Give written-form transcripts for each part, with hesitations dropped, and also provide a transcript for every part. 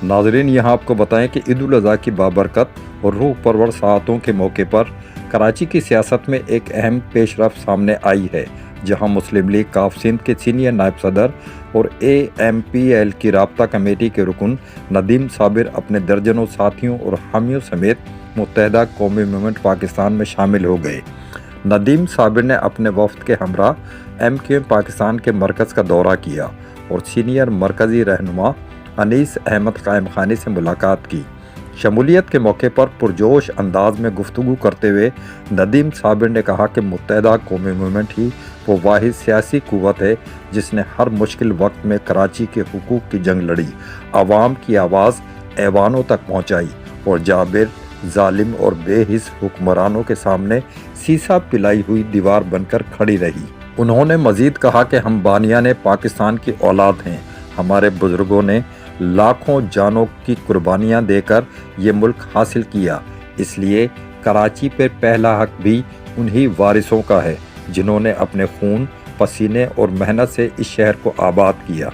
नाज़रीन, यहाँ आपको बताएं कि ईद उल अज़हा की बाबरकत और रूह परवर साअतों के मौके पर कराची की सियासत में एक अहम पेशरफ्त सामने आई है, जहाँ मुस्लिम लीग काफ सिंध के सीनियर नायब सदर और AMPL की राब्ता कमेटी के रुकन नदीम साबिर अपने दर्जनों साथियों और हामियों समेत मुत्तहदा कौमी मूवमेंट पाकिस्तान में शामिल हो गए। नदीम साबिर ने अपने वफ्द के हमरा MQM पाकिस्तान के मरकज़ का दौरा किया और सीनियर मरकज़ी रहनुमा अनीस अहमद कायम खानी से मुलाकात की। शमूलियत के मौके पर पुरजोश अंदाज में गुफ्तगू करते हुए नदीम साबिर ने कहा कि मुत्तहदा कौमी मूवमेंट ही वो वाहिद सियासी कुव्वत है जिसने हर मुश्किल वक्त में कराची के हुकूक की जंग लड़ी, आवाम की आवाज़ ऐवानों तक पहुँचाई और जाबिर जालिम और बेहिस हुक्मरानों के सामने सीसा पिलाई हुई दीवार बनकर खड़ी रही। उन्होंने मज़ीद कहा कि हम बानियाने पाकिस्तान की औलाद हैं। हमारे बुज़ुर्गों ने लाखों जानों की कुर्बानियां देकर ये मुल्क हासिल किया, इसलिए कराची पर पहला हक भी उन्हीं वारिसों का है जिन्होंने अपने खून, पसीने और मेहनत से इस शहर को आबाद किया।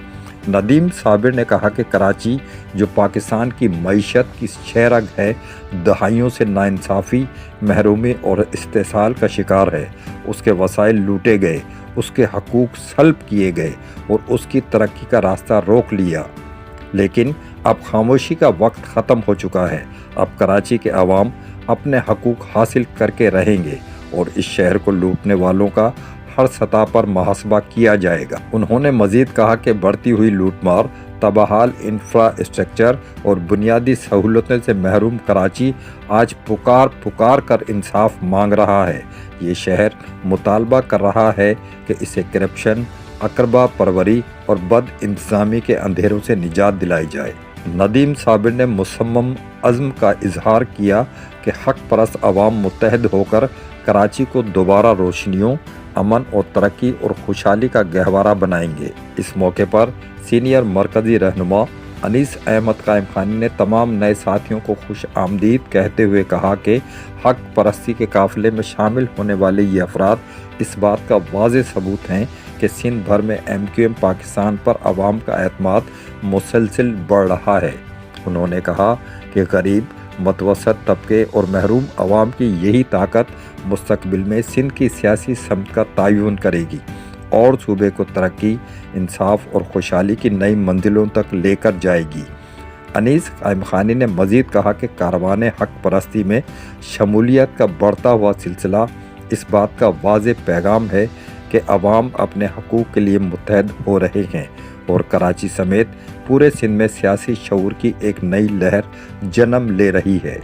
नदीम साबिर ने कहा कि कराची जो पाकिस्तान की मईशत की शहरग है, दहाइयों से नाइंसाफ़ी, महरूमी और इस्तेसाल का शिकार है। उसके वसाइल लूटे गए, उसके हकूक़ सल्ब किए गए और उसकी तरक्की का रास्ता रोक लिया। लेकिन अब खामोशी का वक्त ख़त्म हो चुका है। अब कराची के अवाम अपने हकूक़ हासिल करके रहेंगे और इस शहर को लूटने वालों का हर सतह पर मुहासबा किया जाएगा। उन्होंने मज़ीद कहा कि बढ़ती हुई लूटमार, तबाहाल इंफ्रास्ट्रक्चर और बुनियादी सहूलतों से महरूम कराची आज पुकार कर इंसाफ मांग रहा है। ये शहर मुतालबा कर रहा है कि इसे करप्शन, अकरबा परवरी और बद इंतज़ामी के अंधेरों से निजात दिलाई जाए। नदीम साबिर ने मुसम्मम अज़्म का इजहार किया कि हक परस्त अवाम मुत्तहद होकर कराची को दोबारा रोशनियों, अमन और तरक्की और खुशहाली का गहवारा बनाएंगे। इस मौके पर सीनियर मरकज़ी रहनुमा अनीस अहमद कायम खानी ने तमाम नए साथियों को खुश आमदीद कहते हुए कहा कि हक परस्ती के काफ़िले में शामिल होने वाले ये अफराद इस बात का वाज़ेह सबूत हैं कि सिंध भर में MQM पाकिस्तान पर अवाम का एतमाद मुसलसिल बढ़ रहा है। उन्होंने कहा कि गरीब, मतवसत तबके और महरूम अवाम की यही ताकत मुस्तकबिल में सिंध की सियासी समत का तायुन करेगी और सूबे को तरक्की, इंसाफ और खुशहाली की नई मंजिलों तक लेकर जाएगी। अनीस कायम खानी ने मज़ीद कहा कि कारवान हक परस्ती में शमूलियत का बढ़ता हुआ सिलसिला इस बात का वाज़ेह पैगाम है कि अवाम अपने हकूक़ के लिए मुत्तहद हो रहे हैं और कराची समेत पूरे सिंध में सियासी शऊर की एक नई लहर जन्म ले रही है।